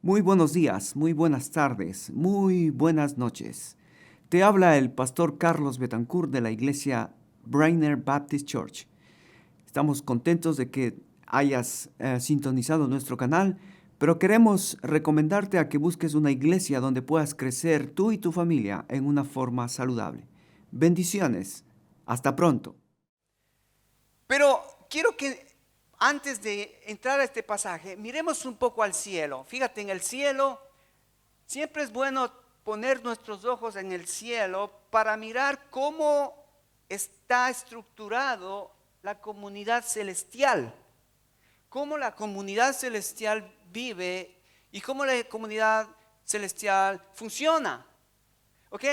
Muy buenos días, muy buenas tardes, muy buenas noches. Te habla el pastor Carlos Betancourt de la iglesia Brainer Baptist Church. Estamos contentos de que hayas sintonizado nuestro canal, pero queremos recomendarte a que busques una iglesia donde puedas crecer tú y tu familia en una forma saludable. Bendiciones. Hasta pronto. Pero quiero que antes de entrar a este pasaje, miremos un poco al cielo. Fíjate, en el cielo siempre es bueno poner nuestros ojos en el cielo para mirar cómo está estructurado la comunidad celestial, cómo la comunidad celestial vive y cómo la comunidad celestial funciona. ¿Ok?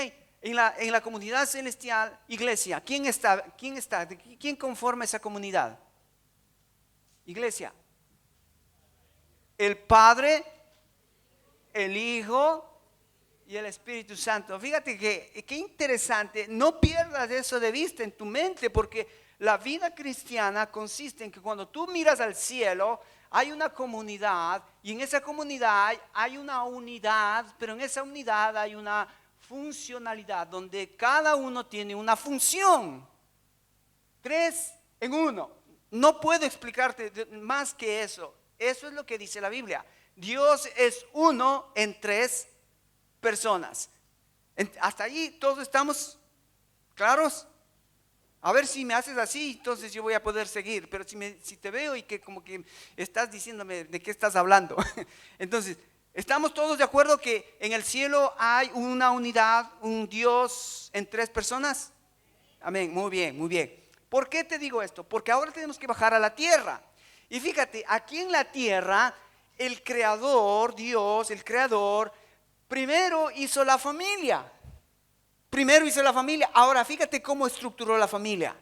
En la comunidad celestial, iglesia, ¿quién está? ¿Quién conforma esa comunidad? Iglesia. El Padre, el Hijo y el Espíritu Santo. Fíjate que qué interesante. No pierdas eso de vista en tu mente, porque la vida cristiana consiste en que cuando tú miras al cielo, hay una comunidad, y en esa comunidad hay una unidad, pero en esa unidad hay una funcionalidad donde cada uno tiene una función. Tres en uno. No puedo explicarte más que eso. Eso es lo que dice la Biblia. Dios es uno en tres personas. Hasta allí todos estamos claros. A ver si me haces así, entonces yo voy a poder seguir. Pero si te veo y que como que estás diciéndome de qué estás hablando, entonces estamos todos de acuerdo que en el cielo hay una unidad, un Dios en tres personas. Amén, muy bien, muy bien. ¿Por qué te digo esto? Porque ahora tenemos que bajar a la tierra. Y fíjate, aquí en la tierra, el creador, Dios, el creador, primero hizo la familia. Primero hizo la familia. Ahora fíjate cómo estructuró la familia.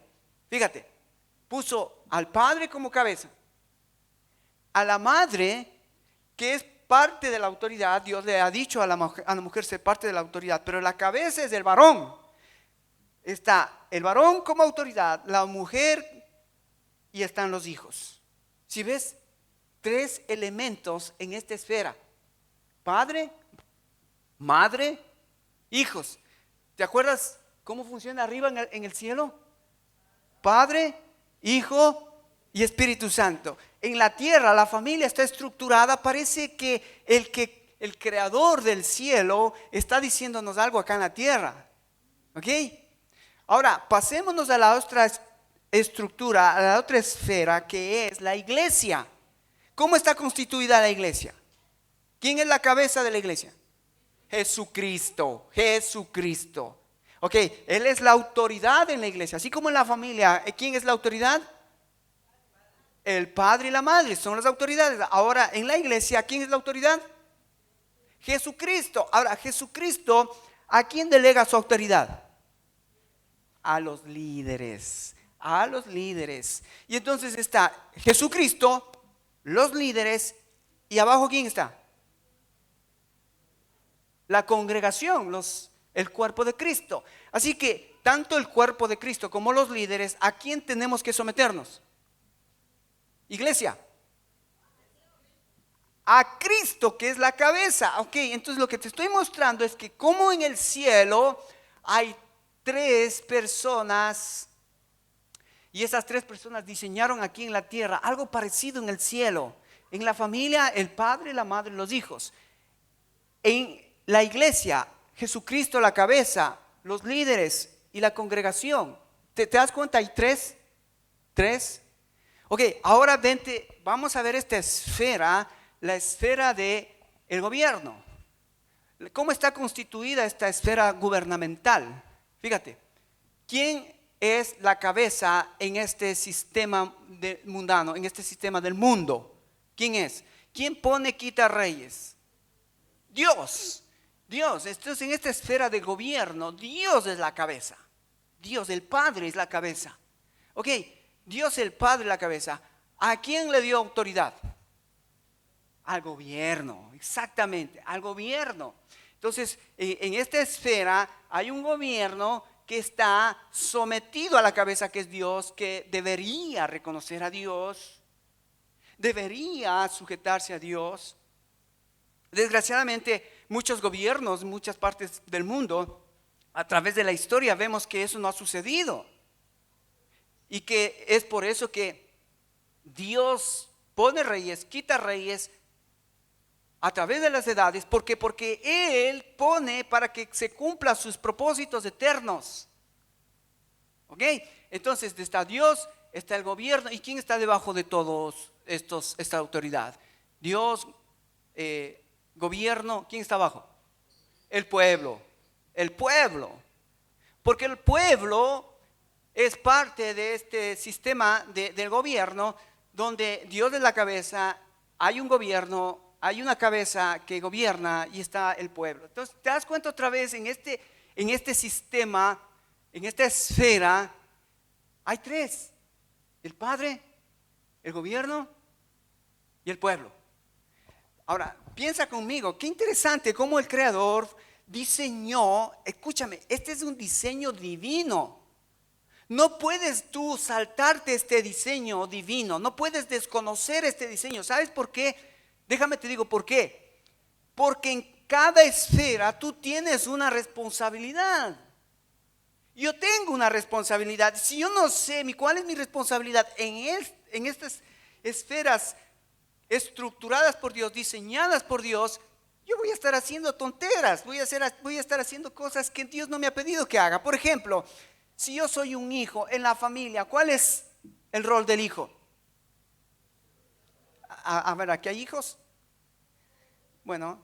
Fíjate, puso al padre como cabeza, a la madre, que es parte de la autoridad. Dios le ha dicho a la mujer ser parte de la autoridad, pero la cabeza es del varón. Está el varón como autoridad, la mujer y están los hijos. Si ves, tres elementos en esta esfera: padre, madre, hijos. ¿Te acuerdas cómo funciona arriba en el cielo? Padre, Hijo y Espíritu Santo. En la tierra la familia está estructurada. Parece que el creador del cielo está diciéndonos algo acá en la tierra. ¿Ok? Ahora, pasémonos a la otra estructura, a la otra esfera, que es la iglesia. ¿Cómo está constituida la iglesia? ¿Quién es la cabeza de la iglesia? Jesucristo, Jesucristo. Ok, Él es la autoridad en la iglesia. Así como en la familia, ¿quién es la autoridad? El padre y la madre son las autoridades. Ahora, en la iglesia, ¿quién es la autoridad? Jesucristo. Ahora, Jesucristo, ¿a quién delega su autoridad? A los líderes, a los líderes. Y entonces está Jesucristo, los líderes, y abajo ¿quién está? La congregación, el cuerpo de Cristo. Así que tanto el cuerpo de Cristo como los líderes, ¿a quién tenemos que someternos? Iglesia, a Cristo, que es la cabeza. Ok, entonces lo que te estoy mostrando es que como en el cielo hay tres personas, y esas tres personas diseñaron aquí en la tierra algo parecido en el cielo. En la familia, el padre, la madre y los hijos. En la iglesia, Jesucristo la cabeza, los líderes y la congregación. ¿Te das cuenta? Hay tres. Tres. Ok, ahora vente, vamos a ver esta esfera, la esfera del gobierno. ¿Cómo está constituida esta esfera gubernamental? Fíjate, ¿quién es la cabeza en este sistema mundano, en este sistema del mundo? ¿Quién es? ¿Quién pone, quita reyes? Dios. Dios. Entonces en esta esfera de gobierno, Dios es la cabeza. Dios, el Padre, es la cabeza. Ok, Dios el Padre es la cabeza. ¿A quién le dio autoridad? Al gobierno, exactamente, al gobierno. Entonces, en esta esfera hay un gobierno que está sometido a la cabeza, que es Dios, que debería reconocer a Dios, debería sujetarse a Dios, Desgraciadamente, muchos gobiernos, muchas partes del mundo, a través de la historia vemos que eso no ha sucedido. Y que es por eso que Dios pone reyes, quita reyes a través de las edades. Porque Él pone para que se cumplan sus propósitos eternos. ¿Ok? Entonces está Dios, está el gobierno. ¿Y quién está debajo de todos esta autoridad? Dios, gobierno. ¿Quién está abajo? El pueblo. El pueblo. Porque el pueblo es parte de este sistema del gobierno, donde Dios es la cabeza, hay un gobierno, hay una cabeza que gobierna y está el pueblo. Entonces, te das cuenta otra vez en este sistema, en esta esfera, hay tres: el Padre, el gobierno y el pueblo. Ahora, piensa conmigo, qué interesante cómo el Creador diseñó. Escúchame, este es un diseño divino. No puedes tú saltarte este diseño divino, no puedes desconocer este diseño. ¿Sabes por qué? Déjame te digo por qué. Porque en cada esfera tú tienes una responsabilidad. Yo tengo una responsabilidad. Si yo no sé cuál es mi responsabilidad en estas esferas estructuradas por Dios, diseñadas por Dios, yo voy a estar haciendo tonteras, voy a estar haciendo cosas que Dios no me ha pedido que haga. Por ejemplo, si yo soy un hijo en la familia, ¿cuál es el rol del hijo? A ver, ¿aquí hay hijos? Bueno,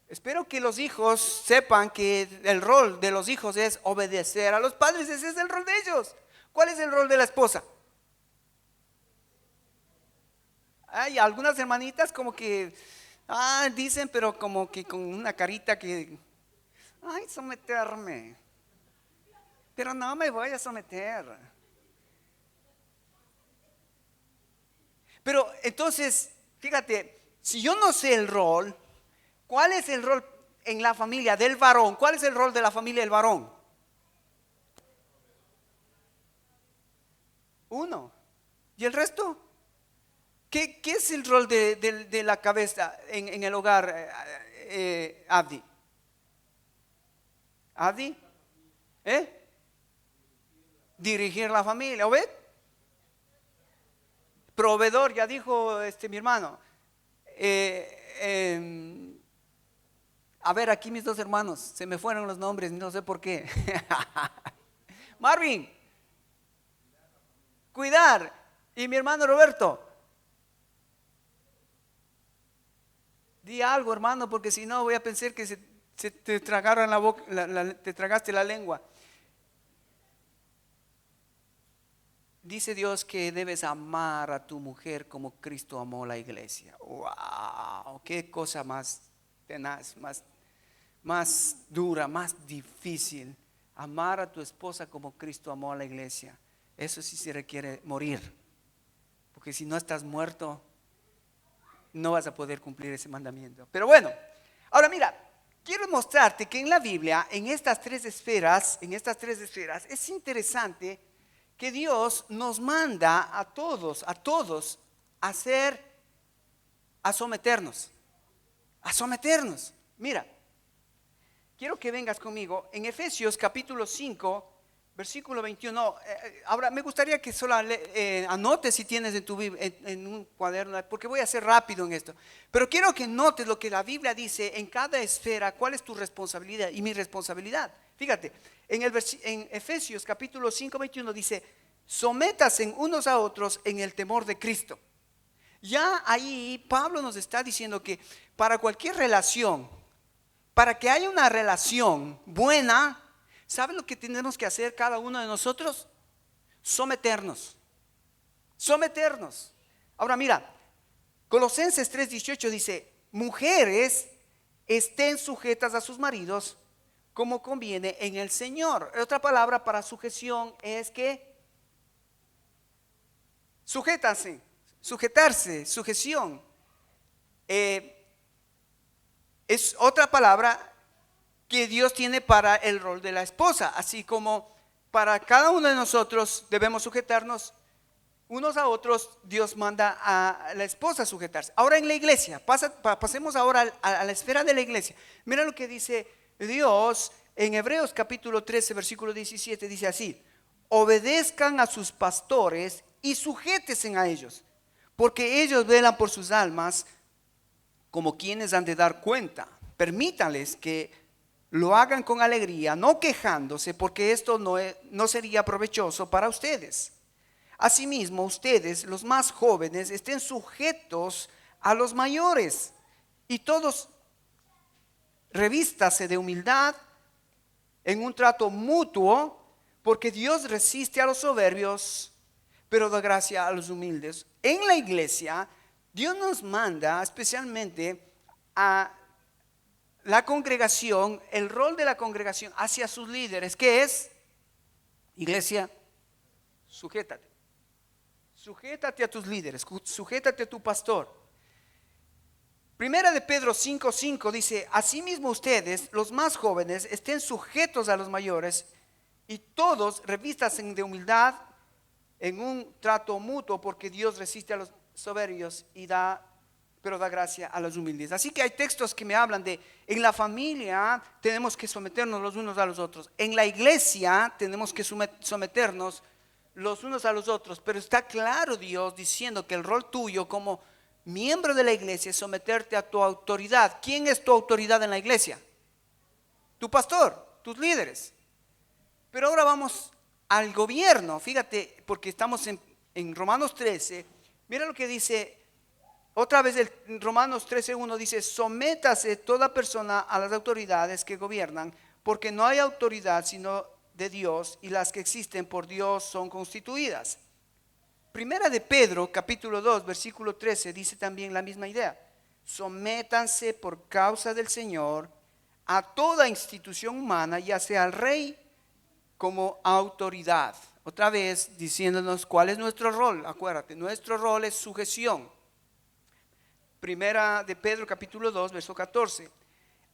espero que los hijos sepan que el rol de los hijos es obedecer a los padres. Ese es el rol de ellos. ¿Cuál es el rol de la esposa? Hay algunas hermanitas como que dicen, pero como que con una carita que someterme. Pero no me voy a someter. Pero entonces, fíjate, si yo no sé el rol, ¿cuál es el rol en la familia del varón? ¿Cuál es el rol de la familia del varón? Uno. ¿Y el resto? ¿Qué es el rol de la cabeza en el hogar, Abdi? ¿Abdi? Dirigir la familia, ¿o ves? Proveedor, ya dijo mi hermano. A ver, aquí mis dos hermanos, se me fueron los nombres, no sé por qué. Marvin, cuidar. Y mi hermano Roberto, di algo, hermano, porque si no voy a pensar que se te tragaron la boca, te tragaste la lengua. Dice Dios que debes amar a tu mujer como Cristo amó a la iglesia. ¡Wow! ¡Qué cosa más tenaz, más dura, más difícil! Amar a tu esposa como Cristo amó a la iglesia. Eso sí se requiere morir. Porque si no estás muerto, no vas a poder cumplir ese mandamiento. Pero bueno, ahora mira, quiero mostrarte que en la Biblia, en estas tres esferas, es interesante que Dios nos manda a todos a someternos. Mira, quiero que vengas conmigo en Efesios capítulo 5, versículo 21. Ahora me gustaría que solo anotes si tienes en tu Biblia, en un cuaderno, porque voy a ser rápido en esto. Pero quiero que notes lo que la Biblia dice en cada esfera, cuál es tu responsabilidad y mi responsabilidad. Fíjate, en Efesios capítulo 5, 21 dice: sométanse unos a otros en el temor de Cristo. Ya ahí Pablo nos está diciendo que para cualquier relación, para que haya una relación buena, ¿saben lo que tenemos que hacer cada uno de nosotros? Someternos. Ahora mira, Colosenses 3:18 dice: mujeres, estén sujetas a sus maridos como conviene en el Señor. Otra palabra para sujeción es que sujetarse, sujeción. Es otra palabra que Dios tiene para el rol de la esposa, así como para cada uno de nosotros debemos sujetarnos unos a otros Dios manda a la esposa a sujetarse. Ahora en la iglesia, pasemos ahora a la esfera de la iglesia. Mira lo que dice Dios en Hebreos capítulo 13, versículo 17, dice así: obedezcan a sus pastores y sujétense a ellos, porque ellos velan por sus almas como quienes han de dar cuenta. Permítanles que lo hagan con alegría, no quejándose, porque esto no sería provechoso para ustedes. Asimismo, ustedes, los más jóvenes, estén sujetos a los mayores, y todos revístase de humildad en un trato mutuo, porque Dios resiste a los soberbios, pero da gracia a los humildes. En la iglesia, Dios nos manda especialmente a la congregación, el rol de la congregación hacia sus líderes, que es: iglesia, sujétate. Sujétate a tus líderes, sujétate a tu pastor. Primera de Pedro 5:5 dice: asimismo ustedes, los más jóvenes, estén sujetos a los mayores, y todos revístanse de humildad en un trato mutuo, porque Dios resiste a los soberbios pero da gracia a los humildes. Así que hay textos que me hablan de: en la familia tenemos que someternos los unos a los otros, en la iglesia tenemos que someternos los unos a los otros. Pero está claro Dios diciendo que el rol tuyo como miembro de la iglesia es someterte a tu autoridad. ¿Quién es tu autoridad en la iglesia? Tu pastor, tus líderes. Pero ahora vamos al gobierno. Fíjate, porque estamos en Romanos 13. Mira lo que dice otra vez en Romanos 13:1, dice: sométase toda persona a las autoridades que gobiernan, porque no hay autoridad sino de Dios, y las que existen por Dios son constituidas. Primera de Pedro capítulo 2 versículo 13 dice también la misma idea: sométanse por causa del Señor a toda institución humana, ya sea al rey como autoridad. Otra vez diciéndonos cuál es nuestro rol. Acuérdate, nuestro rol es sujeción. Primera de Pedro capítulo 2 verso 14: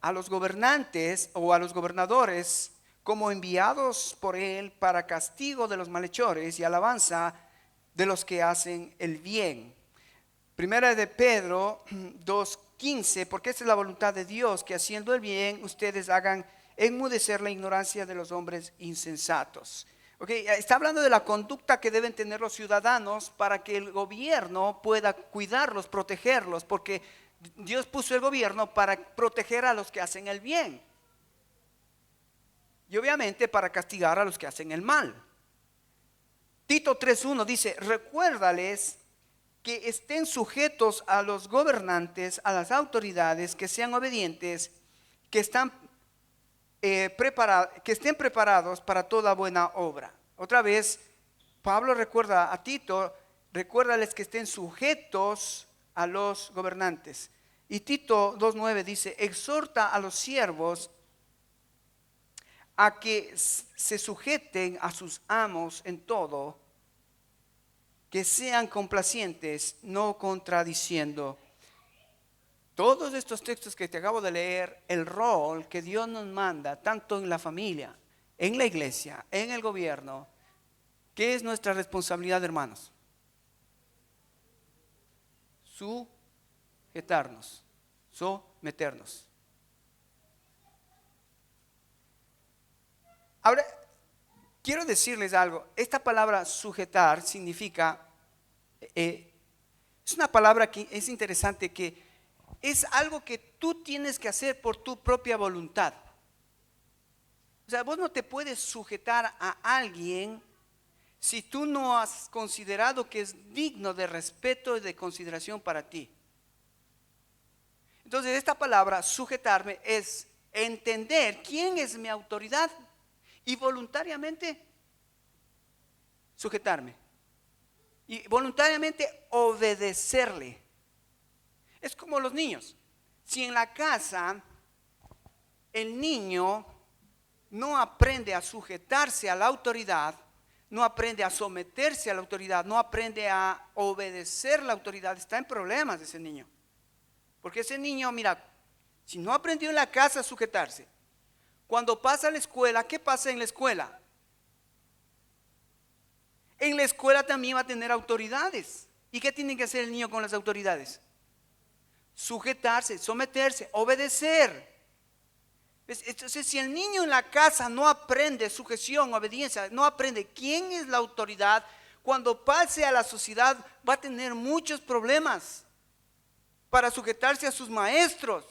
a los gobernantes o a los gobernadores como enviados por él para castigo de los malhechores y alabanza de los que hacen el bien. Primera de Pedro 2:15: porque esta es la voluntad de Dios, que haciendo el bien ustedes hagan enmudecer la ignorancia de los hombres insensatos. Está hablando de la conducta que deben tener los ciudadanos para que el gobierno pueda cuidarlos, protegerlos, porque Dios puso el gobierno para proteger a los que hacen el bien y obviamente para castigar a los que hacen el mal. Tito 3:1 dice: recuérdales que estén sujetos a los gobernantes, a las autoridades, que sean obedientes, que estén preparados para toda buena obra. Otra vez, Pablo recuerda a Tito: recuérdales que estén sujetos a los gobernantes. Y Tito 2:9 dice: exhorta a los siervos a que se sujeten a sus amos en todo, que sean complacientes, no contradiciendo. Todos estos textos que te acabo de leer, el rol que Dios nos manda, tanto en la familia, en la iglesia, en el gobierno. ¿Qué es nuestra responsabilidad, hermanos? Sujetarnos, someternos. Ahora, quiero decirles algo. Esta palabra sujetar significa, es una palabra que es interesante, que es algo que tú tienes que hacer por tu propia voluntad. O sea, vos no te puedes sujetar a alguien si tú no has considerado que es digno de respeto y de consideración para ti. Entonces, esta palabra sujetarme es entender quién es mi autoridad y voluntariamente sujetarme y voluntariamente obedecerle. Es como los niños. Si en la casa el niño no aprende a sujetarse a la autoridad, no aprende a someterse a la autoridad, no aprende a obedecer la autoridad, está en problemas ese niño. Porque ese niño, mira, si no aprendió en la casa a sujetarse, cuando pasa a la escuela, ¿qué pasa en la escuela? En la escuela también va a tener autoridades. ¿Y qué tiene que hacer el niño con las autoridades? Sujetarse, someterse, obedecer. Entonces, si el niño en la casa no aprende sujeción, obediencia, no aprende quién es la autoridad, cuando pase a la sociedad va a tener muchos problemas para sujetarse a sus maestros,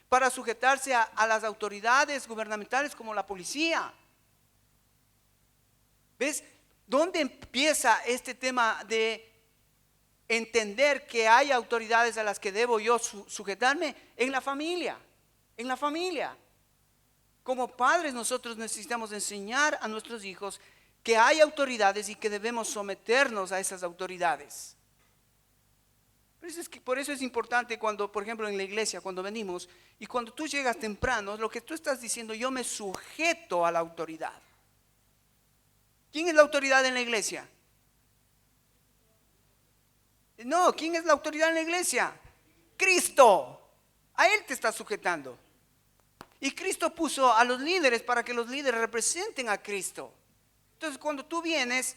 para sujetarse a las autoridades gubernamentales como la policía. ¿Ves? ¿Dónde empieza este tema de entender que hay autoridades a las que debo yo sujetarme? En la familia, en la familia. Como padres nosotros necesitamos enseñar a nuestros hijos que hay autoridades y que debemos someternos a esas autoridades. Por eso es importante cuando, por ejemplo, en la iglesia, cuando venimos y cuando tú llegas temprano, lo que tú estás diciendo, yo me sujeto a la autoridad. ¿Quién es la autoridad en la iglesia? No, ¿quién es la autoridad en la iglesia? Cristo. A Él te está sujetando. Y Cristo puso a los líderes para que los líderes representen a Cristo. Entonces, cuando tú vienes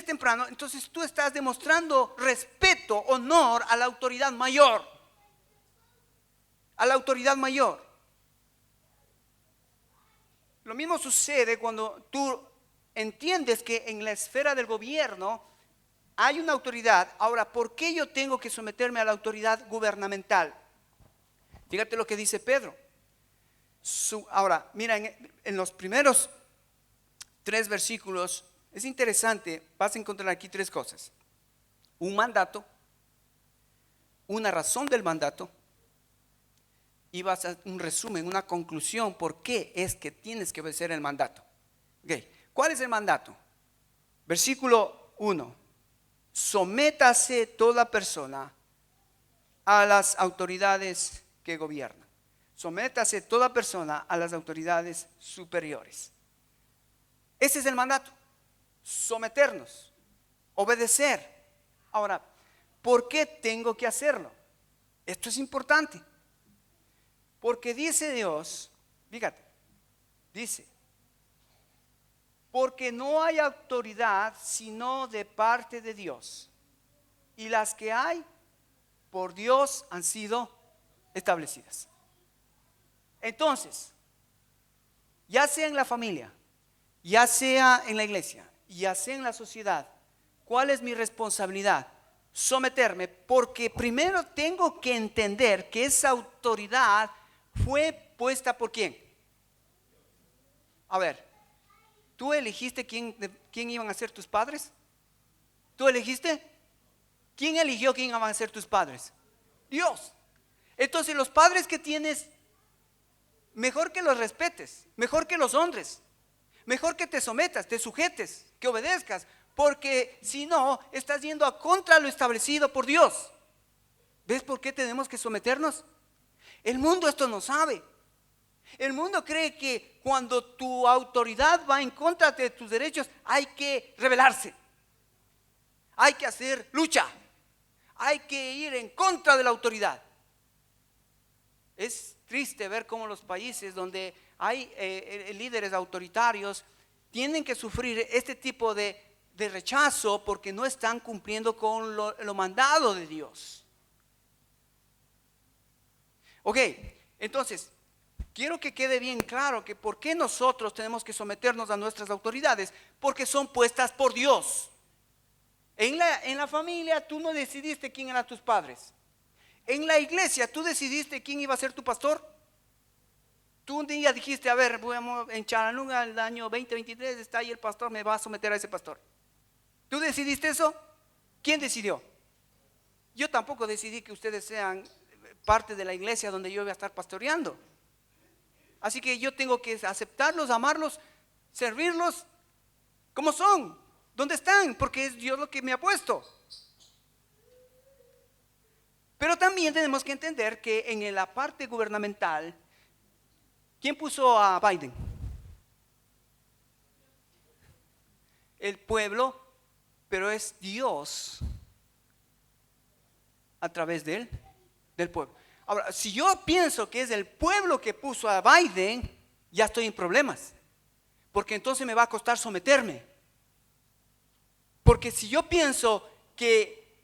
temprano, entonces tú estás demostrando respeto, honor a la autoridad mayor. A la autoridad mayor. Lo mismo sucede cuando tú entiendes que en la esfera del gobierno hay una autoridad. Ahora, ¿por qué yo tengo que someterme a la autoridad gubernamental? Fíjate lo que dice Pedro. Ahora, mira, en los primeros 3 versículos, es interesante, vas a encontrar aquí 3 cosas. Un mandato, una razón del mandato, y vas a un resumen, una conclusión, por qué es que tienes que obedecer el mandato. Okay. ¿Cuál es el mandato? Versículo 1. Sométase toda persona a las autoridades que gobiernan. Sométase toda persona a las autoridades superiores. Ese es el mandato. Someternos, obedecer. Ahora, ¿por qué tengo que hacerlo? Esto es importante. Porque dice Dios, fíjate, dice, porque no hay autoridad sino de parte de Dios. Y las que hay por Dios han sido establecidas. Entonces, ya sea en la familia, ya sea en la iglesia, ya sea en la sociedad, ¿cuál es mi responsabilidad? Someterme, porque primero tengo que entender que esa autoridad fue puesta por ¿quién? A ver, ¿tú elegiste quién iban a ser tus padres? ¿Tú elegiste? ¿Quién eligió quién iban a ser tus padres? Dios. Entonces los padres que tienes, mejor que los respetes, mejor que los honres, mejor que te sometas, te sujetes, que obedezcas, porque si no, estás yendo a contra lo establecido por Dios. ¿Ves por qué tenemos que someternos? El mundo esto no sabe. El mundo cree que cuando tu autoridad va en contra de tus derechos, hay que rebelarse, hay que hacer lucha, hay que ir en contra de la autoridad. Es triste ver cómo los países donde hay líderes autoritarios tienen que sufrir este tipo de rechazo porque no están cumpliendo con lo mandado de Dios. Ok, entonces, quiero que quede bien claro que por qué nosotros tenemos que someternos a nuestras autoridades, porque son puestas por Dios. En la familia tú no decidiste quién eran tus padres. En la iglesia tú decidiste quién iba a ser tu pastor. Tú un día dijiste, a ver, en Charalunga el año 2023 está ahí el pastor, me va a someter a ese pastor. ¿Tú decidiste eso? ¿Quién decidió? Yo tampoco decidí que ustedes sean parte de la iglesia donde yo voy a estar pastoreando. Así que yo tengo que aceptarlos, amarlos, servirlos como son, donde están, porque es Dios lo que me ha puesto. Pero también tenemos que entender que en la parte gubernamental, ¿quién puso a Biden? El pueblo, pero es Dios a través del pueblo. Ahora, si yo pienso que es el pueblo que puso a Biden, ya estoy en problemas, porque entonces me va a costar someterme. Porque si yo pienso que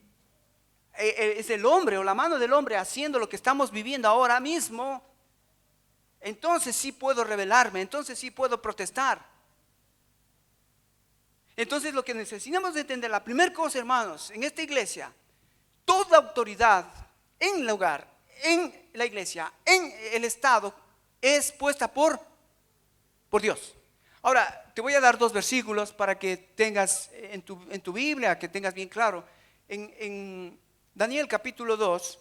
es el hombre o la mano del hombre haciendo lo que estamos viviendo ahora mismo, entonces sí puedo rebelarme, entonces sí puedo protestar. Entonces lo que necesitamos de entender, la primera cosa, hermanos, en esta iglesia, toda autoridad en el hogar, en la iglesia, en el Estado, es puesta por Dios. Ahora, te voy a dar 2 versículos para que tengas en tu Biblia, que tengas bien claro. En Daniel capítulo 2,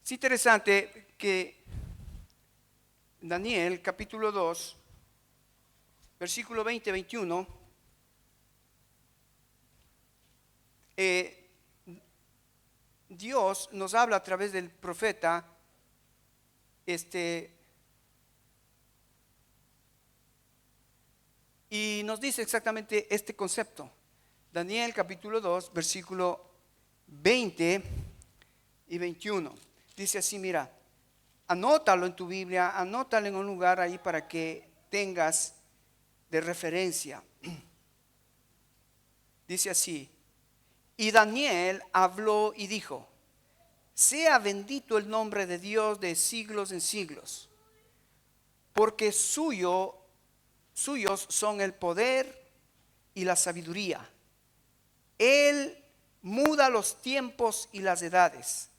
es interesante que Daniel capítulo 2, versículo 20-21, Dios nos habla a través del profeta, y nos dice exactamente este concepto. Daniel capítulo 2, versículo 20 y 21. Dice así, mira, anótalo en tu Biblia, anótalo en un lugar ahí para que tengas de referencia. Dice así: y Daniel habló y dijo: sea bendito el nombre de Dios de siglos en siglos, porque suyos son el poder y la sabiduría. Él muda los tiempos y las edades,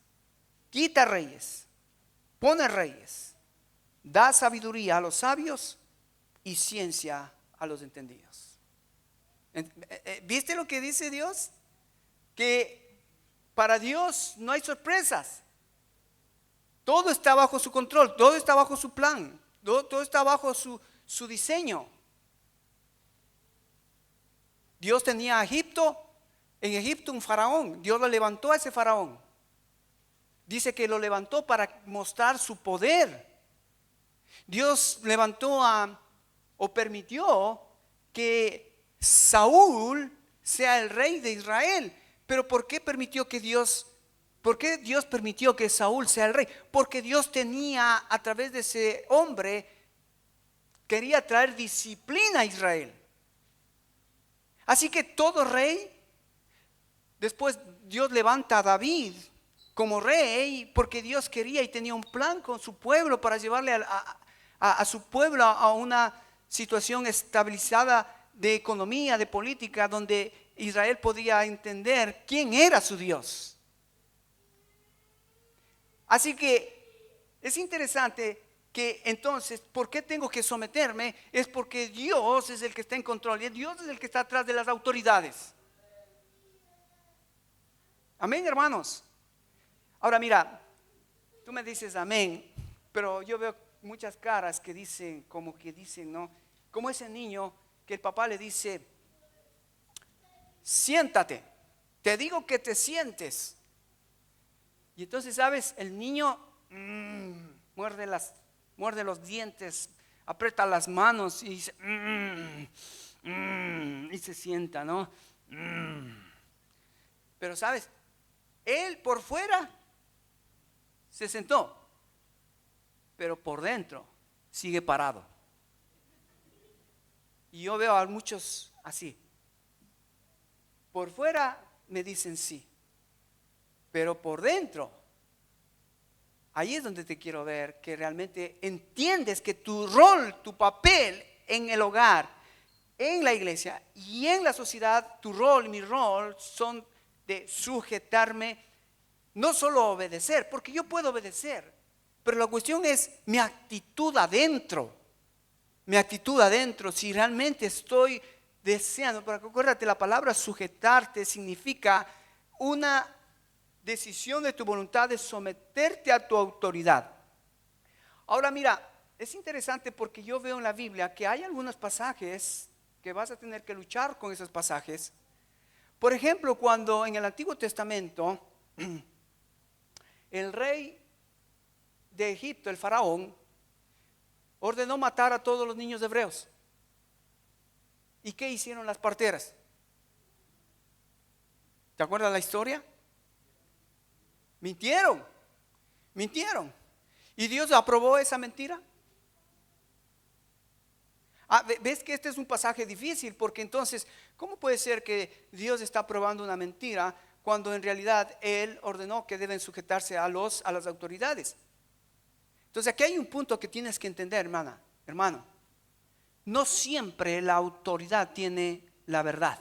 quita reyes, pone reyes, da sabiduría a los sabios y ciencia a los entendidos. ¿Viste lo que dice Dios? Que para Dios no hay sorpresas. Todo está bajo su control, todo está bajo su plan, todo está bajo su diseño. Dios tenía a en Egipto un faraón. Dios lo levantó a ese faraón. Dice que lo levantó para mostrar su poder. Dios levantó o permitió que Saúl sea el rey de Israel. Pero ¿por qué Dios permitió que Saúl sea el rey? Porque Dios tenía, a través de ese hombre, quería traer disciplina a Israel. Así que todo rey, después Dios levanta a David como rey, porque Dios quería y tenía un plan con su pueblo para llevarle a su pueblo a una situación estabilizada de economía, de política, donde Israel podía entender quién era su Dios. Así que es interesante que entonces, ¿por qué tengo que someterme? Es porque Dios es el que está en control y Dios es el que está atrás de las autoridades. Amén, hermanos. Ahora mira, tú me dices amén, pero yo veo muchas caras que dicen, ¿no? Como ese niño que el papá le dice: siéntate, te digo que te sientes. Y entonces, ¿sabes? El niño muerde los dientes, aprieta las manos y dice y se sienta, ¿no? Pero ¿sabes? Él por fuera se sentó, pero por dentro sigue parado. Y yo veo a muchos así. Por fuera me dicen sí, pero por dentro, ahí es donde te quiero ver, que realmente entiendes que tu rol, tu papel en el hogar, en la iglesia y en la sociedad, tu rol y mi rol son de sujetarme, no solo obedecer, porque yo puedo obedecer, pero la cuestión es mi actitud adentro. Mi actitud adentro, si realmente estoy deseando, porque acuérdate, la palabra sujetarte significa una decisión de tu voluntad de someterte a tu autoridad. Ahora mira, es interesante porque yo veo en la Biblia que hay algunos pasajes que vas a tener que luchar con esos pasajes. Por ejemplo, cuando en el Antiguo Testamento el rey de Egipto, el faraón, ordenó matar a todos los niños hebreos. ¿Y qué hicieron las parteras? ¿Te acuerdas la historia? Mintieron. ¿Y Dios aprobó esa mentira? Ves que este es un pasaje difícil, porque entonces, ¿cómo puede ser que Dios está probando una mentira cuando en realidad Él ordenó que deben sujetarse a las autoridades? Entonces aquí hay un punto que tienes que entender, hermano. No siempre la autoridad tiene la verdad,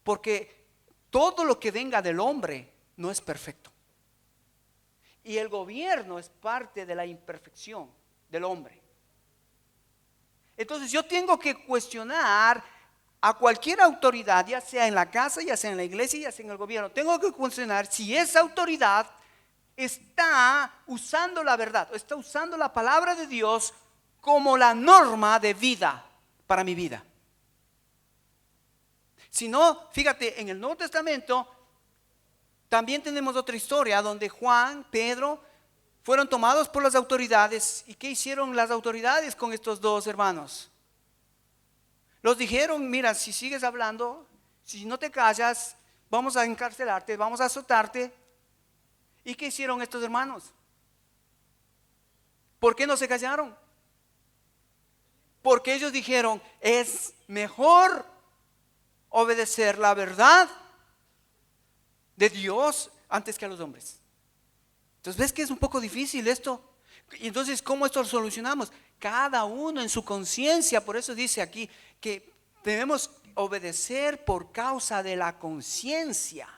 porque todo lo que venga del hombre no es perfecto. Y el gobierno es parte de la imperfección del hombre. Entonces yo tengo que cuestionar a cualquier autoridad, ya sea en la casa, ya sea en la iglesia, ya sea en el gobierno. Tengo que cuestionar si esa autoridad está usando la verdad, o está usando la palabra de Dios como la norma de vida para mi vida. Si no, fíjate, en el Nuevo Testamento también tenemos otra historia donde Juan, Pedro fueron tomados por las autoridades. ¿Y qué hicieron las autoridades con estos dos hermanos? Los dijeron: mira, si sigues hablando, si no te callas, vamos a encarcelarte, vamos a azotarte. ¿Y qué hicieron estos hermanos? ¿Por qué no se callaron? Porque ellos dijeron: es mejor obedecer la verdad de Dios antes que a los hombres. Entonces, ¿ves que es un poco difícil esto? Y entonces, ¿cómo esto lo solucionamos? Cada uno en su conciencia. Por eso dice aquí que debemos obedecer por causa de la conciencia,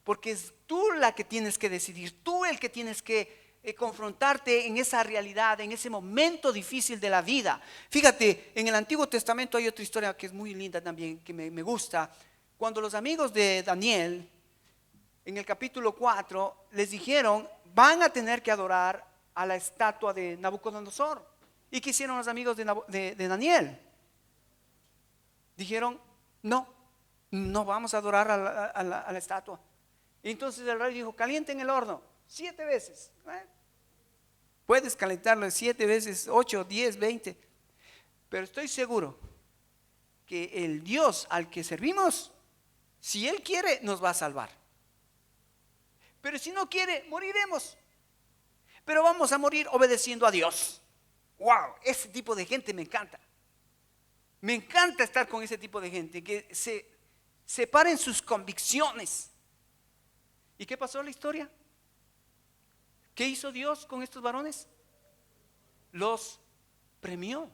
porque es tú la que tienes que decidir, tú el que tienes que confrontarte en esa realidad, en ese momento difícil de la vida. Fíjate, en el Antiguo Testamento hay otra historia que es muy linda también, que me gusta. Cuando los amigos de Daniel, en el capítulo 4, les dijeron: van a tener que adorar a la estatua de Nabucodonosor. ¿Y qué hicieron los amigos de Daniel? Dijeron: no vamos a adorar a la estatua. Y entonces el rey dijo: calienten el horno 7 veces. Puedes calentarlo 7 veces, 8, 10, 20. Pero estoy seguro que el Dios al que servimos, si Él quiere, nos va a salvar. Pero si no quiere, moriremos. Pero vamos a morir obedeciendo a Dios. ¡Wow! Ese tipo de gente me encanta. Me encanta estar con ese tipo de gente que se separen sus convicciones. ¿Y qué pasó en la historia? ¿Qué hizo Dios con estos varones? Los premió,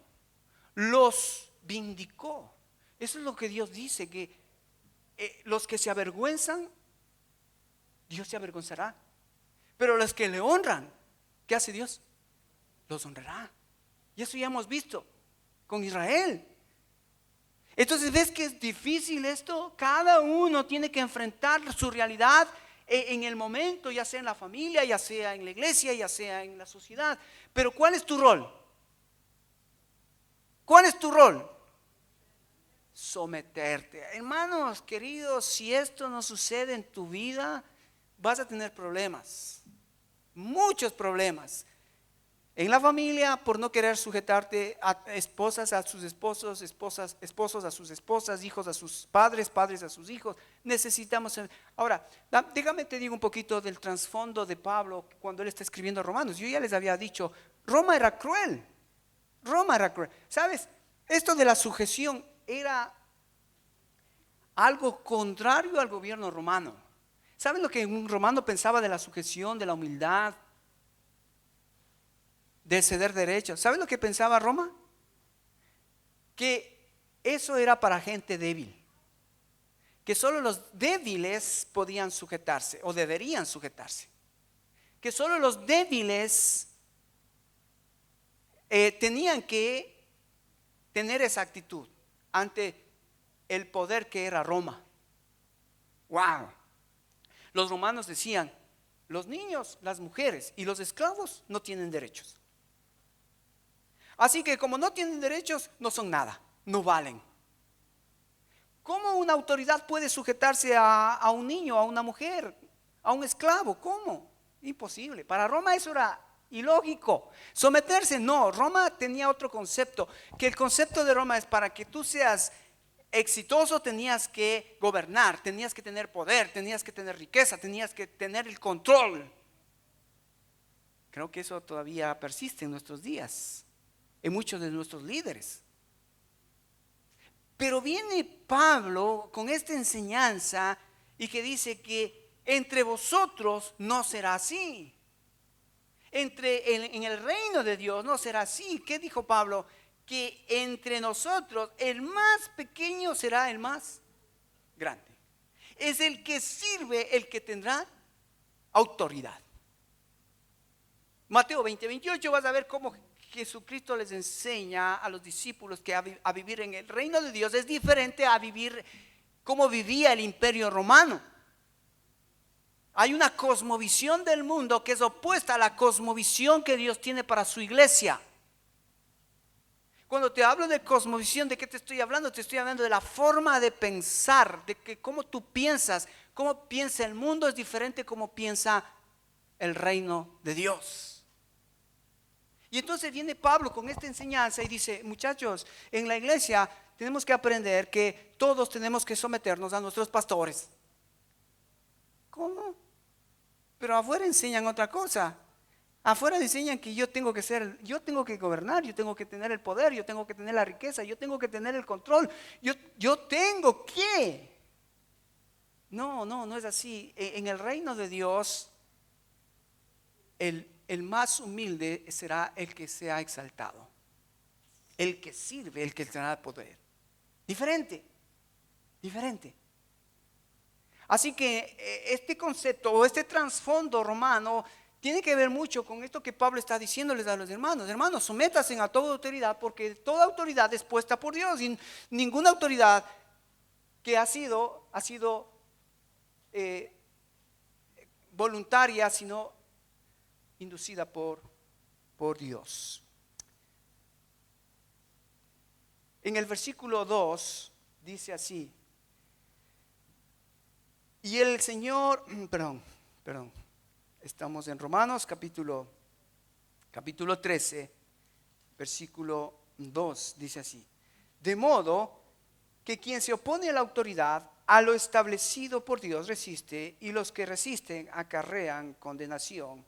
los vindicó. Eso es lo que Dios dice, que los que se avergüenzan, Dios se avergonzará. Pero los que le honran, ¿qué hace Dios? Los honrará. Y eso ya hemos visto con Israel. Entonces, ¿ves que es difícil esto? Cada uno tiene que enfrentar su realidad en el momento, ya sea en la familia, ya sea en la iglesia, ya sea en la sociedad. Pero ¿cuál es tu rol? ¿Cuál es tu rol? Someterte. Hermanos queridos, si esto no sucede en tu vida, vas a tener problemas, muchos problemas. En la familia, por no querer sujetarte, a esposas a sus esposos, esposos a sus esposas, hijos a sus padres, padres a sus hijos. Necesitamos. Ahora, déjame te digo un poquito del trasfondo de Pablo cuando él está escribiendo a Romanos. Yo ya les había dicho, Roma era cruel. Roma era cruel. ¿Sabes? Esto de la sujeción era algo contrario al gobierno romano. ¿Saben lo que un romano pensaba de la sujeción, de la humildad, de ceder derechos? ¿Saben lo que pensaba Roma? Que eso era para gente débil, que solo los débiles podían sujetarse o deberían sujetarse, que solo los débiles tenían que tener esa actitud ante el poder que era Roma. ¡Wow! Los romanos decían: los niños, las mujeres y los esclavos no tienen derechos. Así que como no tienen derechos, no son nada, no valen. ¿Cómo una autoridad puede sujetarse a un niño, a una mujer, a un esclavo? ¿Cómo? Imposible. Para Roma eso era ilógico. Someterse, no. Roma tenía otro concepto, que el concepto de Roma es: para que tú seas exitoso tenías que gobernar, tenías que tener poder, tenías que tener riqueza, tenías que tener el control. Creo que eso todavía persiste en nuestros días, en muchos de nuestros líderes. Pero viene Pablo con esta enseñanza y que dice que entre vosotros no será así. En el reino de Dios no será así. ¿Qué dijo Pablo? Que entre nosotros el más pequeño será el más grande. Es el que sirve el que tendrá autoridad. Mateo 20:28 vas a ver cómo Jesucristo les enseña a los discípulos que a vivir en el reino de Dios es diferente a vivir como vivía el imperio romano. Hay una cosmovisión del mundo que es opuesta a la cosmovisión que Dios tiene para su iglesia. Cuando te hablo de cosmovisión, ¿de qué te estoy hablando? Te estoy hablando de la forma de pensar, de que cómo tú piensas, cómo piensa el mundo es diferente cómo piensa el reino de Dios. Y entonces viene Pablo con esta enseñanza y dice, muchachos, en la iglesia tenemos que aprender que todos tenemos que someternos a nuestros pastores. ¿Cómo? Pero afuera enseñan otra cosa. Afuera enseñan que yo tengo que gobernar, yo tengo que tener el poder, yo tengo que tener la riqueza, yo tengo que tener el control, yo tengo que. No es así. En el reino de Dios, el más humilde será el que sea exaltado. El que sirve, el que tendrá poder. Diferente. Así que este concepto o este trasfondo romano tiene que ver mucho con esto que Pablo está diciéndoles a los hermanos. Hermanos, sométanse a toda autoridad porque toda autoridad es puesta por Dios y ninguna autoridad que ha sido voluntaria, sino inducida por Dios. En el versículo 2 dice así. Y el Señor, perdón, estamos en Romanos capítulo 13, versículo 2, dice así. De modo que quien se opone a la autoridad, a lo establecido por Dios resiste, y los que resisten acarrean condenación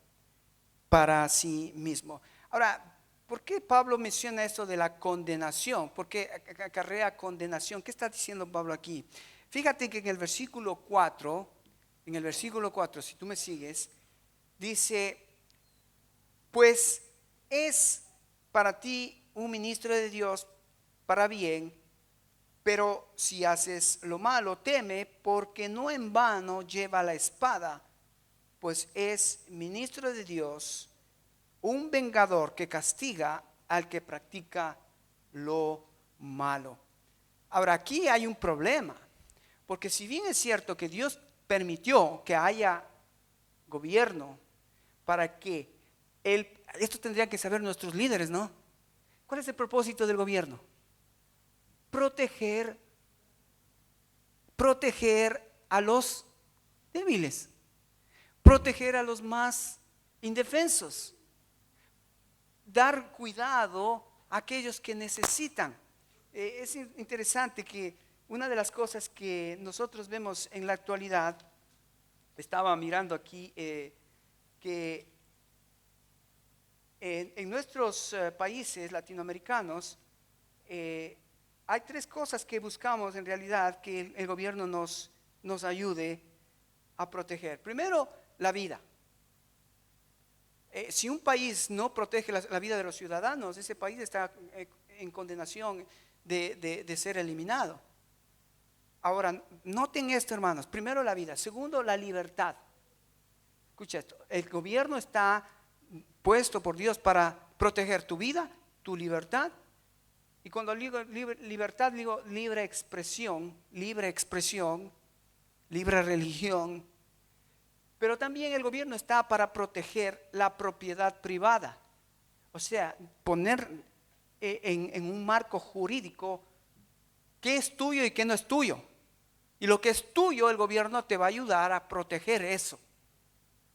para sí mismo. Ahora, ¿por qué Pablo menciona esto de la condenación? ¿Por qué acarrea condenación? ¿Qué está diciendo Pablo aquí? Fíjate que en el versículo 4, si tú me sigues, dice, pues es para ti un ministro de Dios para bien, pero si haces lo malo, teme, porque no en vano lleva la espada, pues es ministro de Dios, un vengador que castiga al que practica lo malo. Ahora, aquí hay un problema. Porque si bien es cierto que Dios permitió que haya gobierno para que esto tendrían que saber nuestros líderes, ¿no? ¿Cuál es el propósito del gobierno? Proteger a los débiles, proteger a los más indefensos, dar cuidado a aquellos que necesitan. Es interesante que una de las cosas que nosotros vemos en la actualidad, estaba mirando aquí, que en nuestros países latinoamericanos hay tres cosas que buscamos en realidad que el gobierno nos ayude a proteger. Primero, la vida. Si un país no protege la vida de los ciudadanos, ese país está en condenación de ser eliminado. Ahora, noten esto, hermanos. Primero, la vida. Segundo, la libertad. Escucha esto. El gobierno está puesto por Dios para proteger tu vida, tu libertad. Y cuando digo libertad, digo libre expresión, libre religión. Pero también el gobierno está para proteger la propiedad privada. O sea, poner en un marco jurídico qué es tuyo y qué no es tuyo. Y lo que es tuyo, el gobierno te va a ayudar a proteger eso.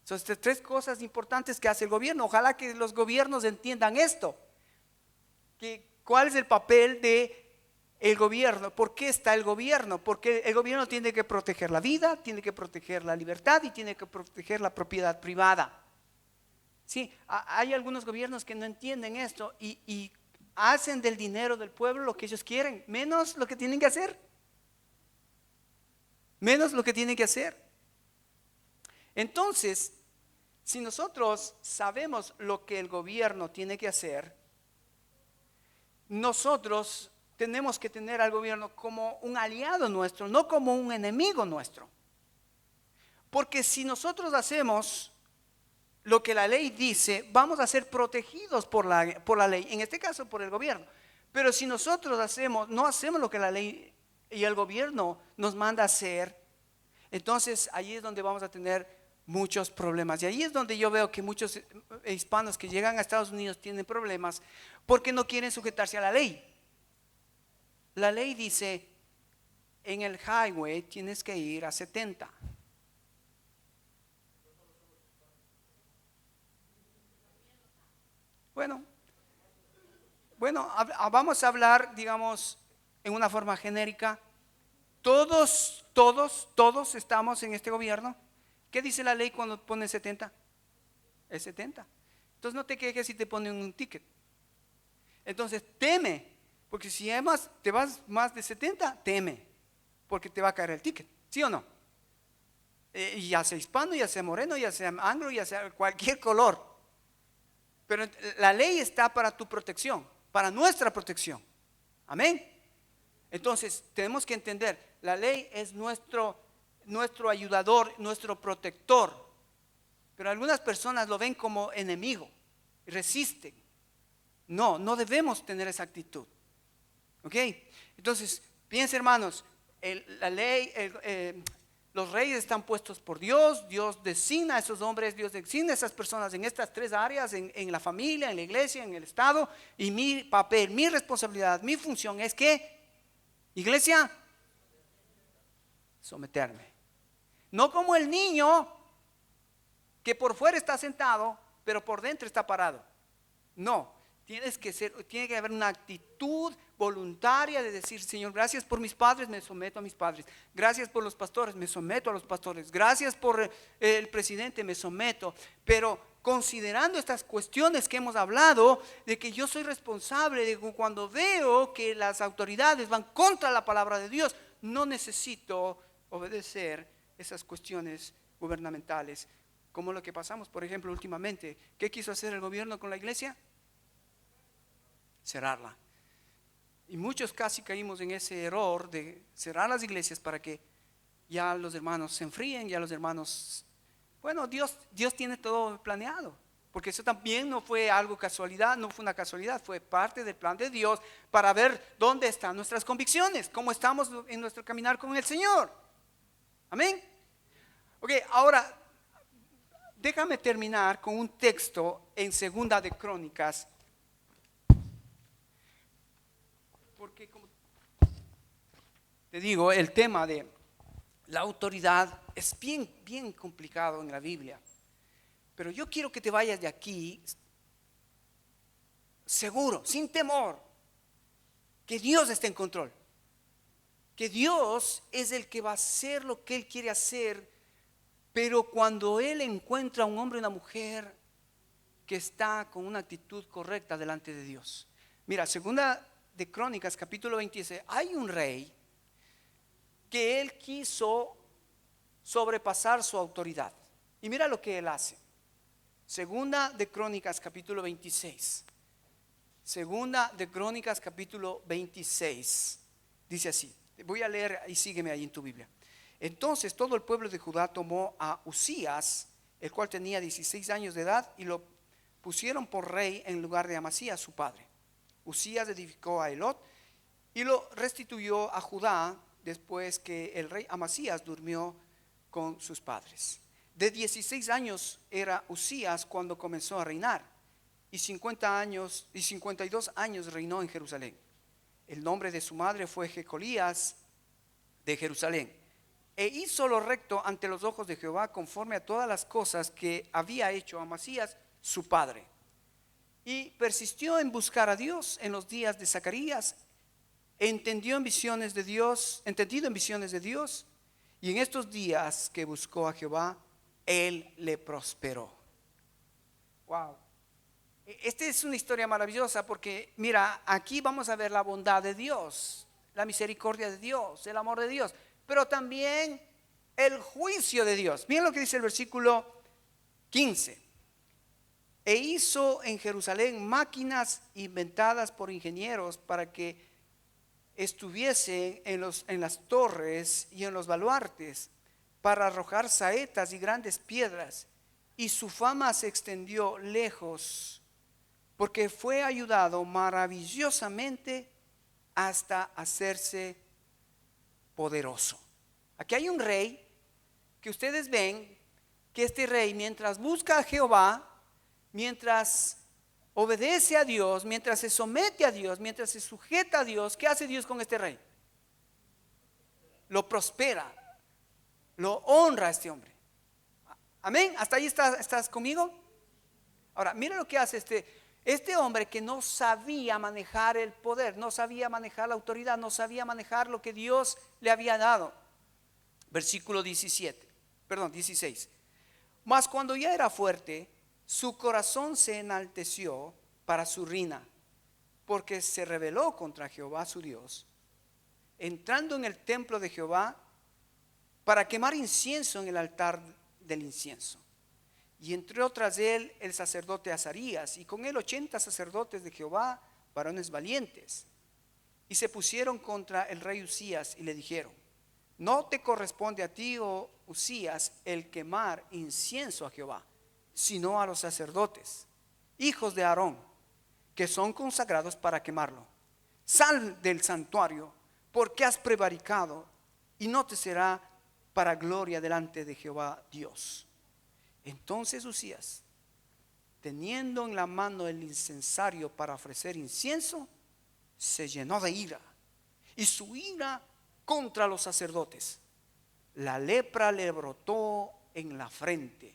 Son estas tres cosas importantes que hace el gobierno. Ojalá que los gobiernos entiendan esto. ¿Cuál es el papel del gobierno? ¿Por qué está el gobierno? Porque el gobierno tiene que proteger la vida, tiene que proteger la libertad y tiene que proteger la propiedad privada. Sí, hay algunos gobiernos que no entienden esto y hacen del dinero del pueblo lo que ellos quieren, menos lo que tienen que hacer. Menos lo que tienen que hacer. Entonces, si nosotros sabemos lo que el gobierno tiene que hacer, nosotros tenemos que tener al gobierno como un aliado nuestro, no como un enemigo nuestro. Porque si nosotros hacemos lo que la ley dice, vamos a ser protegidos por la ley, en este caso por el gobierno. Pero si nosotros no hacemos lo que la ley y el gobierno nos manda a hacer, entonces ahí es donde vamos a tener muchos problemas. Y ahí es donde yo veo que muchos hispanos que llegan a Estados Unidos tienen problemas porque no quieren sujetarse a la ley. La ley dice, en el highway tienes que ir a 70. Bueno, vamos a hablar, digamos, en una forma genérica. Todos estamos en este gobierno. ¿Qué dice la ley cuando pone 70? Es 70. Entonces no te quejes si te ponen un ticket. Entonces teme, porque si además te vas más de 70, teme, porque te va a caer el ticket, ¿sí o no? Ya sea hispano, ya sea moreno, ya sea anglo, ya sea cualquier color. Pero la ley está para tu protección, para nuestra protección. Amén. Entonces tenemos que entender, la ley es nuestro ayudador, nuestro protector. Pero algunas personas lo ven como enemigo y resisten. No debemos tener esa actitud. ¿Ok? Entonces, piensen hermanos, la ley, los reyes están puestos por Dios. Dios designa a esos hombres, Dios designa a esas personas en estas tres áreas, en la familia, en la iglesia, en el Estado. Y mi papel, mi responsabilidad, mi función es que, iglesia, someterme. No como el niño que por fuera está sentado, pero por dentro está parado. No, tiene que haber una actitud voluntaria de decir, Señor, gracias por mis padres, me someto a mis padres. Gracias por los pastores, me someto a los pastores. Gracias por el presidente, me someto. Pero considerando estas cuestiones que hemos hablado, de que yo soy responsable, de que cuando veo que las autoridades van contra la palabra de Dios, no necesito obedecer esas cuestiones gubernamentales, como lo que pasamos, por ejemplo, últimamente. ¿Qué quiso hacer el gobierno con la iglesia? Cerrarla. Y muchos casi caímos en ese error de cerrar las iglesias para que ya los hermanos se enfríen, ya los hermanos, bueno, Dios tiene todo planeado, porque eso también no fue algo casualidad, no fue una casualidad, fue parte del plan de Dios para ver dónde están nuestras convicciones, cómo estamos en nuestro caminar con el Señor. Amén. Ok, ahora déjame terminar con un texto en Segunda de Crónicas, porque como te digo, el tema de la autoridad es bien complicado en la Biblia. Pero yo quiero que te vayas de aquí seguro, sin temor, que Dios está en control. Que Dios es el que va a hacer lo que Él quiere hacer. Pero cuando Él encuentra a un hombre y una mujer que está con una actitud correcta delante de Dios. Mira, Segunda de Crónicas, capítulo 26, hay un rey que él quiso sobrepasar su autoridad. Y mira lo que él hace. Segunda de Crónicas, capítulo 26. Segunda de Crónicas, capítulo 26. Dice así, voy a leer y sígueme ahí en tu Biblia. Entonces todo el pueblo de Judá tomó a Usías, el cual tenía 16 años de edad, y lo pusieron por rey en lugar de Amasías su padre. Usías edificó a Elot y lo restituyó a Judá después que el rey Amasías durmió con sus padres. De 16 años era Usías cuando comenzó a reinar, y 52 años reinó en Jerusalén. El nombre de su madre fue Jecolías de Jerusalén. E hizo lo recto ante los ojos de Jehová, conforme a todas las cosas que había hecho Amasías su padre. Y persistió en buscar a Dios en los días de Zacarías, entendido en visiones de Dios, y en estos días que buscó a Jehová, Él le prosperó. Wow. Esta es una historia maravillosa porque, mira, aquí vamos a ver la bondad de Dios, la misericordia de Dios, el amor de Dios, pero también el juicio de Dios. Miren lo que dice el versículo 15. E hizo en Jerusalén máquinas inventadas por ingenieros para que estuviesen en las torres y en los baluartes, para arrojar saetas y grandes piedras. Y su fama se extendió lejos, porque fue ayudado maravillosamente hasta hacerse poderoso. Aquí hay un rey que ustedes ven que este rey, mientras busca a Jehová, mientras obedece a Dios, mientras se somete a Dios, mientras se sujeta a Dios, ¿qué hace Dios con este rey? Lo prospera, lo honra a este hombre. Amén. ¿Hasta ahí estás conmigo? Ahora, mira lo que hace este hombre que no sabía manejar el poder, no sabía manejar la autoridad, no sabía manejar lo que Dios le había dado. Versículo 16. Mas cuando ya era fuerte, su corazón se enalteció para su ruina, porque se rebeló contra Jehová su Dios, entrando en el templo de Jehová para quemar incienso en el altar del incienso. Y entró tras él el sacerdote Azarías, y con él 80 sacerdotes de Jehová, varones valientes. Y se pusieron contra el rey Usías y le dijeron: no te corresponde a ti, oh Usías, el quemar incienso a Jehová, sino a los sacerdotes, hijos de Aarón, que son consagrados para quemarlo. Sal del santuario, porque has prevaricado, y no te será para gloria delante de Jehová Dios. Entonces Usías, teniendo en la mano el incensario para ofrecer incienso, se llenó de ira, y su ira contra los sacerdotes. La lepra le brotó en la frente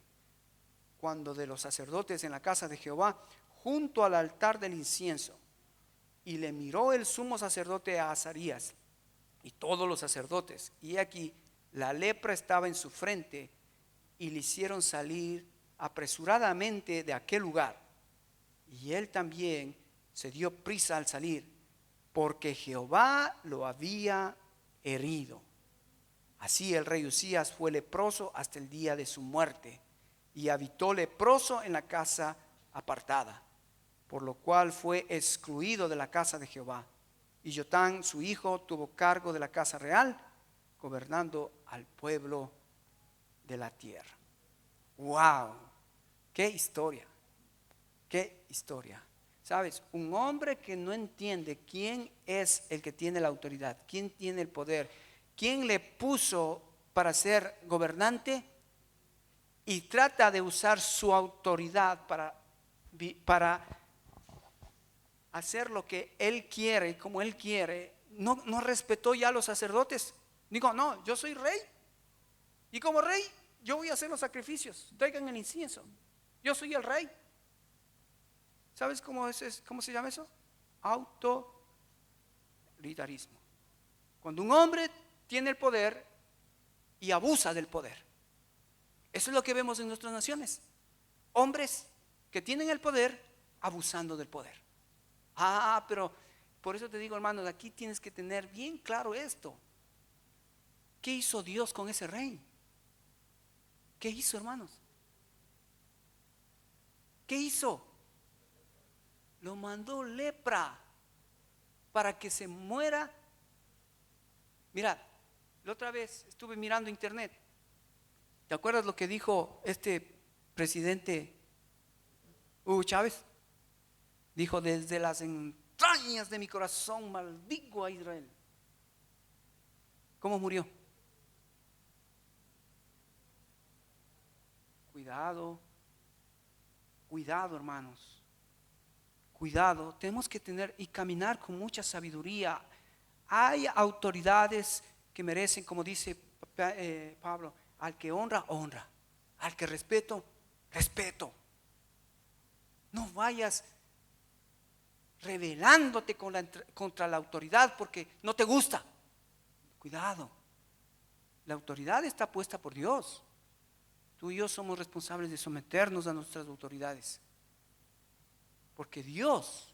cuando de los sacerdotes en la casa de Jehová, junto al altar del incienso. Y le miró el sumo sacerdote a Azarías y todos los sacerdotes, y aquí la lepra estaba en su frente, y le hicieron salir apresuradamente de aquel lugar. Y él también se dio prisa al salir, porque Jehová lo había herido. Así el rey Usías fue leproso hasta el día de su muerte, y habitó leproso en la casa apartada, por lo cual fue excluido de la casa de Jehová. Y Jotán su hijo tuvo cargo de la casa real, gobernando al pueblo de la tierra. ¡Wow! ¡Qué historia! ¡Qué historia! ¿Sabes? Un hombre que no entiende quién es el que tiene la autoridad, quién tiene el poder, quién le puso para ser gobernante, y trata de usar su autoridad para hacer lo que él quiere y como él quiere. No respetó ya a los sacerdotes. Digo, no, yo soy rey, y como rey yo voy a hacer los sacrificios, traigan el incienso, yo soy el rey. ¿Sabes cómo se llama eso? Autoritarismo. Cuando un hombre tiene el poder y abusa del poder. Eso es lo que vemos en nuestras naciones. Hombres que tienen el poder abusando del poder. Pero por eso te digo, hermanos, aquí tienes que tener bien claro esto. ¿Qué hizo Dios con ese rey? ¿Qué hizo, hermanos? ¿Qué hizo? Lo mandó lepra para que se muera. Mira, la otra vez estuve mirando internet. ¿Te acuerdas lo que dijo este presidente Hugo Chávez? Dijo: desde las entrañas de mi corazón maldigo a Israel. ¿Cómo murió? Cuidado, hermanos. Cuidado, tenemos que tener y caminar con mucha sabiduría. Hay autoridades que merecen, como dice Pablo, al que honra, honra, al que respeto, respeto. No vayas rebelándote contra la autoridad porque no te gusta. Cuidado, la autoridad está puesta por Dios. Tú y yo somos responsables de someternos a nuestras autoridades. porque Dios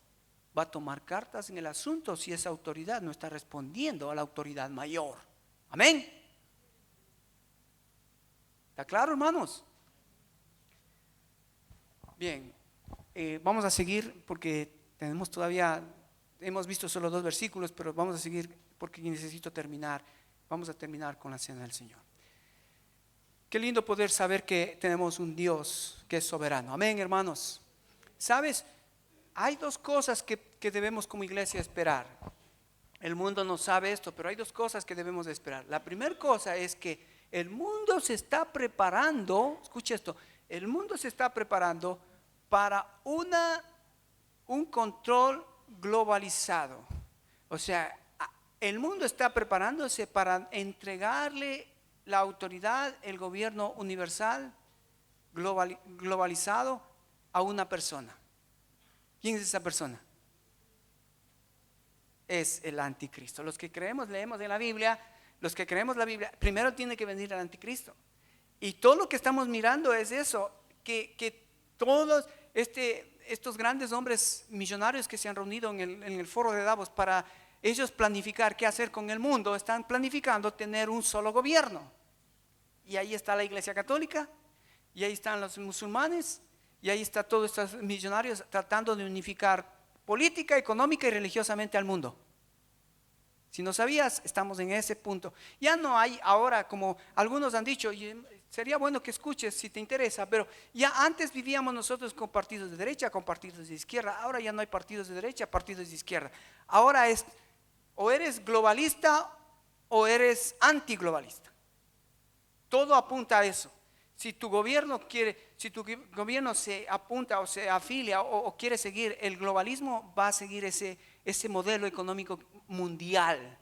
va a tomar cartas en el asunto si esa autoridad no está respondiendo a la autoridad mayor. Amén. ¿Está claro, hermanos? Bien, vamos a seguir porque tenemos todavía, hemos visto solo 2 versículos, pero vamos a seguir porque necesito terminar. Vamos a terminar con la cena del Señor. Qué lindo poder saber que tenemos un Dios que es soberano. Amén, hermanos. ¿Sabes? Hay 2 cosas que debemos como iglesia esperar. El mundo no sabe esto, pero hay 2 cosas que debemos de esperar. La primera cosa es que el mundo se está preparando, escucha esto, el mundo se está preparando para un control globalizado. O sea, el mundo está preparándose para entregarle la autoridad, el gobierno universal, globalizado a una persona. ¿Quién es esa persona? Es el anticristo. Los que creemos, leemos en la Biblia, los que creemos la Biblia, primero tiene que venir el anticristo. Y todo lo que estamos mirando es eso, que todos estos grandes hombres millonarios que se han reunido en el foro de Davos para ellos planificar qué hacer con el mundo, están planificando tener un solo gobierno. Y ahí está la Iglesia Católica, y ahí están los musulmanes, y ahí está todos estos millonarios tratando de unificar política, económica y religiosamente al mundo. Si no sabías, estamos en ese punto. Ya no hay ahora, como algunos han dicho, y sería bueno que escuches si te interesa, pero ya antes vivíamos nosotros con partidos de derecha, con partidos de izquierda. Ahora ya no hay partidos de derecha, partidos de izquierda. Ahora es o eres globalista o eres antiglobalista. Todo apunta a eso. Si tu gobierno se apunta o se afilia o quiere seguir el globalismo, va a seguir ese modelo económico mundial.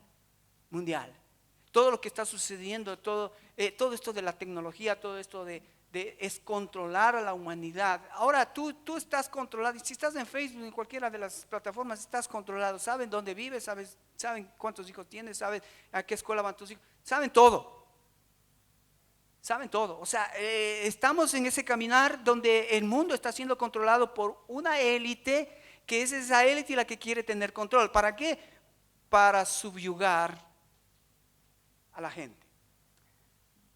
Todo lo que está sucediendo, todo esto de la tecnología, todo esto es controlar a la humanidad. Ahora tú estás controlado, y si estás en Facebook, en cualquiera de las plataformas, estás controlado. Saben dónde vives, saben cuántos hijos tienes, saben a qué escuela van tus hijos, saben todo. O sea, estamos en ese caminar donde el mundo está siendo controlado por una élite, que es esa élite la que quiere tener control. ¿Para qué? Para subyugar a la gente.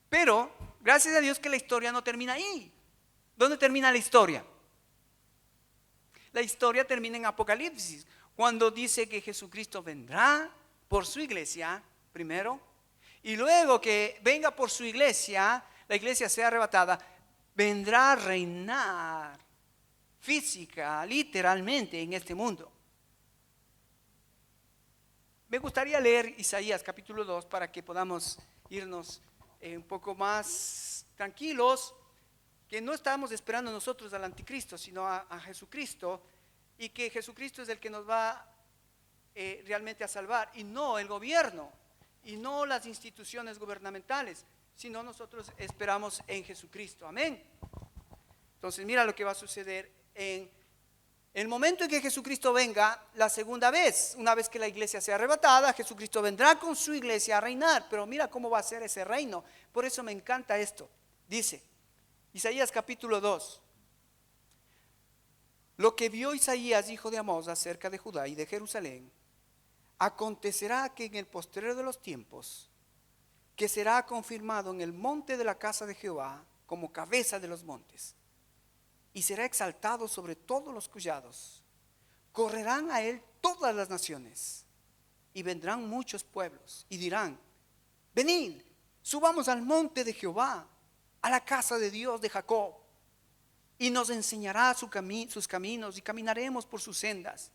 Pero, gracias a Dios que la historia no termina ahí. ¿Dónde termina la historia? La historia termina en Apocalipsis, cuando dice que Jesucristo vendrá por su iglesia, primero, y luego que venga por su iglesia, la iglesia sea arrebatada, vendrá a reinar física, literalmente en este mundo. Me gustaría leer Isaías capítulo 2 para que podamos irnos un poco más tranquilos, que no estamos esperando nosotros al anticristo, sino a Jesucristo, y que Jesucristo es el que nos va realmente a salvar, y no el gobierno, y no las instituciones gubernamentales, sino nosotros esperamos en Jesucristo. Amén. Entonces mira lo que va a suceder en el momento en que Jesucristo venga la segunda vez. Una vez que la iglesia sea arrebatada, Jesucristo vendrá con su iglesia a reinar. Pero mira cómo va a ser ese reino. Por eso me encanta esto. Dice Isaías capítulo 2: lo que vio Isaías, hijo de Amós, acerca de Judá y de Jerusalén, acontecerá que en el postrero de los tiempos, que será confirmado en el monte de la casa de Jehová como cabeza de los montes, y será exaltado sobre todos los collados. Correrán a él todas las naciones, y vendrán muchos pueblos, y dirán: venid, subamos al monte de Jehová, a la casa de Dios de Jacob, y nos enseñará sus caminos, y caminaremos por sus sendas.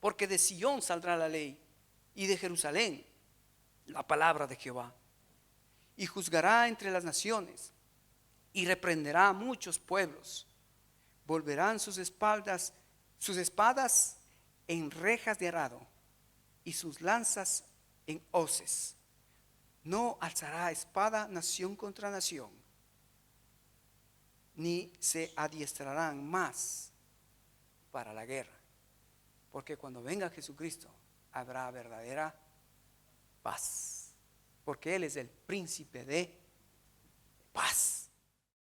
Porque de Sión saldrá la ley, y de Jerusalén la palabra de Jehová. Y juzgará entre las naciones, y reprenderá a muchos pueblos. Volverán sus espadas en rejas de arado, y sus lanzas en hoces. No alzará espada nación contra nación, ni se adiestrarán más para la guerra. Porque cuando venga Jesucristo habrá verdadera paz, porque Él es el príncipe de paz.